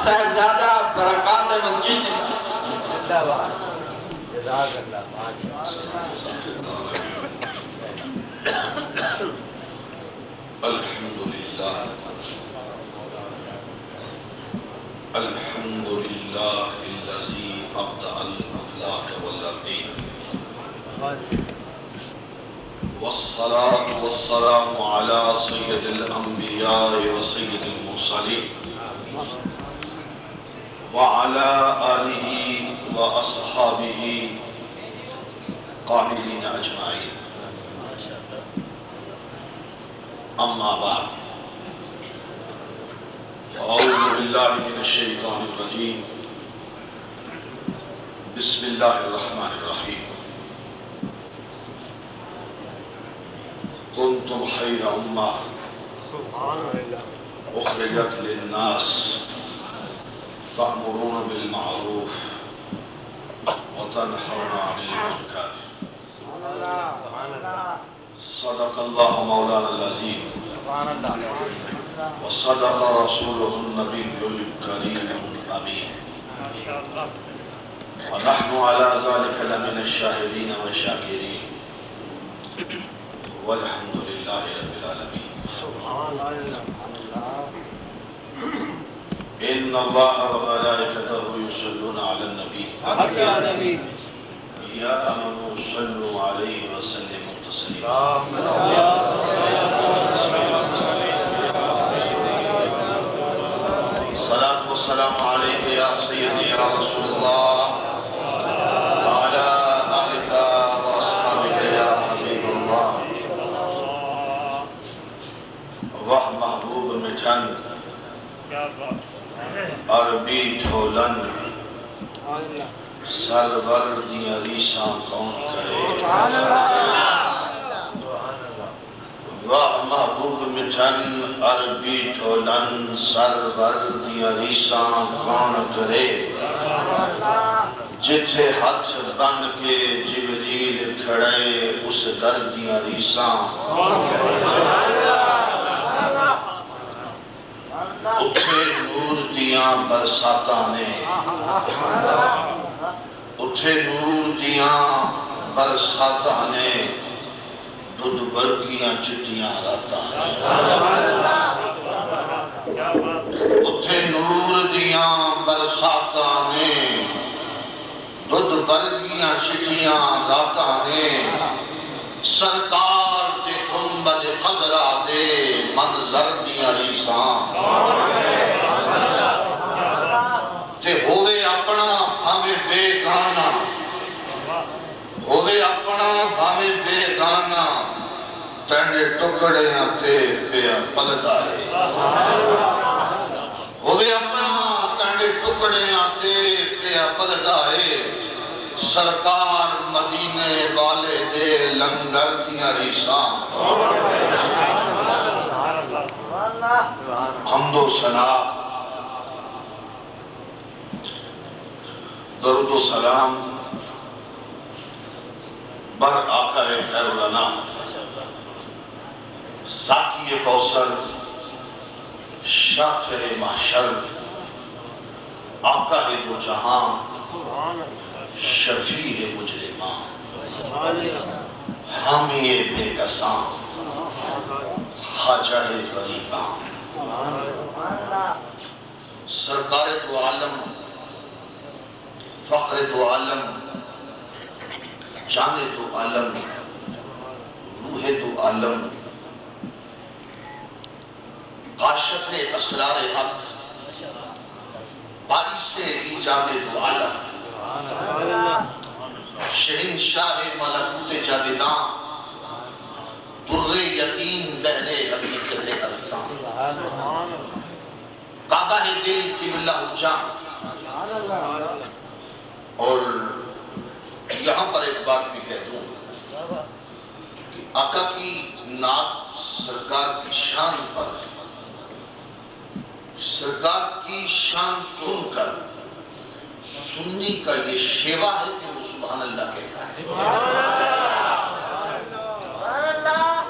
صاحبزادہ برکات احمد چشتی الحمدللہ الحمدللہ الذی ابدع الافلاک والارضین والصلاة والسلام على سید الانبیاء وسید المرسلین وعلى آلہ واصحابہ قائلین اجمعین اما بعد اعوذ باللہ من الشیطان الرجیم بسم اللہ الرحمن الرحیم کنتم خیر امہ اخرجت للناس تأمرون بالمعروف وتنهون عن المنکر صدق اللہ مولانا العظیم وصدق رسوله النبی الکریم الامین ونحن على ذلك لمن الشاهدين والشاكرين والحمد لله رب العالمين إن الله وملائكته يصلون على النبي يا آمنوا صلوا عليه وسلموا تسليما الصلاة والسلام عليك يا سيدي يا رسول الله وعلى آلك وأصحابك يا حبيب الله واہ محبوب مٹھن عربی ڈھولن سرور دیاں ریشاں کون کرے واہ محبوب مٹھن عربی ڈھولن سرور دیاں ریشاں کون کرے جتھے ہاتھ بن کے جبریل کھڑے اس در دیاں ریشاں اٹھے نور دیاں برساتاں نے اٹھے نور دیاں برساتاں نے دودھ برگیاں چٹیاں راتاں نے اٹھے نور دیاں برساتاں نے دودھ برگیاں چٹیاں راتاں نے سرکار دے گنبد خضرا دے منظر دیاں ریساں تے ہوئے اپنا بھامے بے گانا ہوئے اپنا بھامے بے گانا تینڈے ٹکڑے آتے پیا پلدائے ہوئے اپنا تینڈے ٹکڑے آتے پیا پلدائے سرکار مدینے والے دے لنگر دیاں ریساں حمد و ثنا درود و سلام بر آقا خیر الانام ساقی کوثر شافع محشر آقا دو جہاں شفیع مجرمان حامی بے کسان خواجہ غریبان سرکار دو عالم فخر دو عالم جان دو عالم روح دو عالم کاشف اسرار حق باعث ایجاد دو عالم شہنشاہ ملکوت جاویدان در یتیم بہرے حقیقت عرفان کعبہ دل قبلہ جان اور یہاں پر ایک بات بھی کہہ دوں کہ آقا کی نعت سرکار کی شان پر سرکار کی شان سن کر سنی کا یہ شیوہ ہے کہ وہ سبحان اللہ کہتا ہے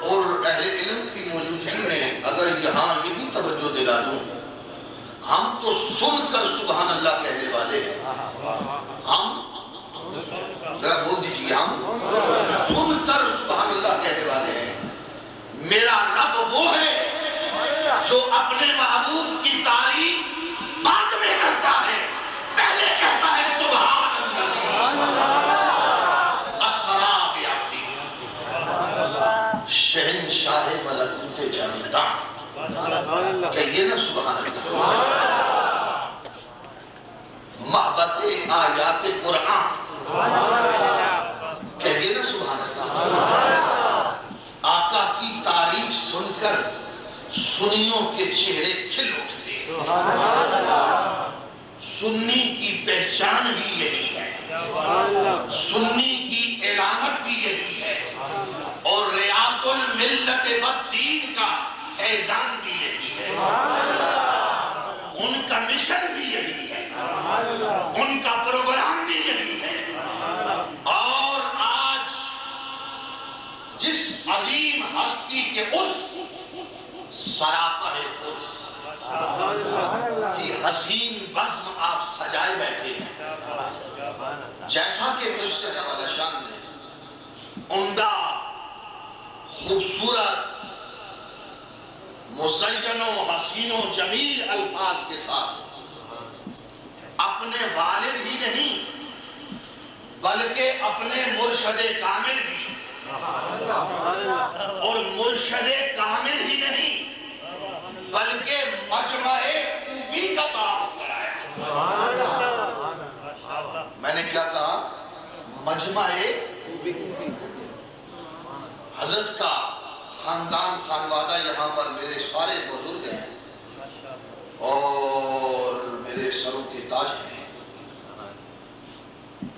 اور اہل علم کی موجودگی میں اگر یہاں یہ بھی توجہ دلا دوں ہم تو سن کر اللہ کہنے والے ہیں. ہم ذرا بول دیجیے ہم سن کر سبحان اللہ کہنے والے ہیں. میرا رب وہ ہے جو اپنے محبوب کی تعریف بعد میں کرتا ہے، پہلے کہتا ہے سبحان اللہ اسرا بعبدی. شہنشاہ ملکوت جاویداں کہیے نا سبحان اللہ. محبت آیات قرآن کہیے نا سبحان اللہ. آقا کی تعریف سن کر سنیوں کے چہرے کھل اٹھتے. سنی کی پہچان بھی یہی ہے، سنی کی علامت بھی یہی ہے، اور ریاض الملت والدین کا فیضان بھی یہی ہے. ان کا مشن بھی یہی ہے، ان کا پروگرام بھی یہی ہے. اور آج جس عظیم ہستی کے قدس سراپاہ قدس کی حسین بزم آپ سجائے بیٹھے ہیں، جیسا کہ مصطفیٰ علیہ شان نے عمدہ خوبصورت مزین و حسین و جمیل الفاظ کے ساتھ اپنے والد ہی نہیں بلکہ اپنے مرشد کامل بھی، اور مرشد کامل ہی نہیں بلکہ مجمع خوبی کا تعارف کرایا. میں نے کیا کہا؟ مجمع حضرت کا خاندان خانوادہ یہاں پر میرے سارے بزرگ ہیں اور میرے سروں کے تاج ہیں.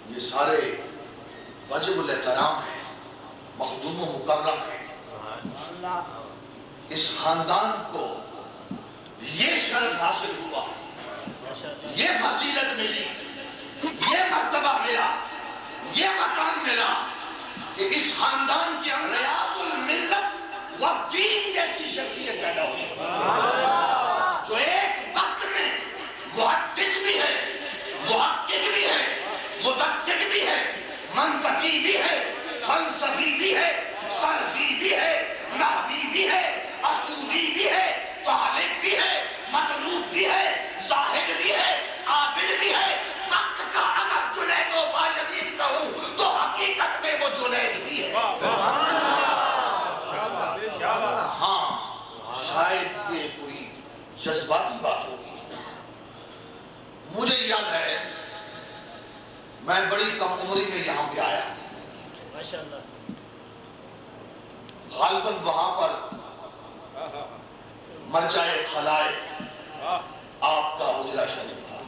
یہ سارے واجب الاحترام ہیں، مخدوم و مکرم ہیں. اس خاندان کو یہ شرف حاصل ہوا، یہ فضیلت ملی، یہ مرتبہ ملا، یہ مقام ملا کہ اس خاندان کے اندر ریاض الملت والدین جیسی شخصیت پیدا ہوئی، جو ایک وقت میں محدث بھی ہے، محقق بھی ہے، مدقق بھی ہے، منطقی بھی ہے، فلسفی بھی ہے، صرفی بھی ہے، نحوی بھی ہے، اصولی بھی ہے، طالب بھی ہے، مطلوب بھی ہے، زاہد بھی ہے، عابد بھی ہے. وقت کا اگر جنید و بایزید کہوں تو حقیقت میں وہ جنید بھی ہے. ہاں شاید یہ کوئی جذباتی بات ہوگی. مجھے یاد ہے میں بڑی کم عمری میں یہاں پہ آیا، غالباً وہاں پر مرجع خلائق آپ کا حجرہ شریف تھا.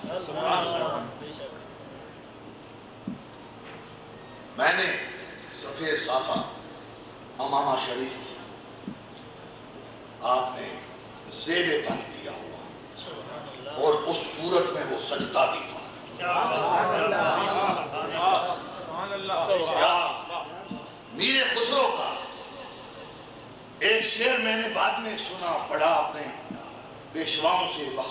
میں نے صفحہ صافہ امامہ شریف آپ نے زیب تن کیا ہوا اور اس صورت میں وہ سجدہ بھی تھا. میر خسرو کا ایک شعر میں نے بعد میں سنا پڑھا اپنے پیشواؤں سے.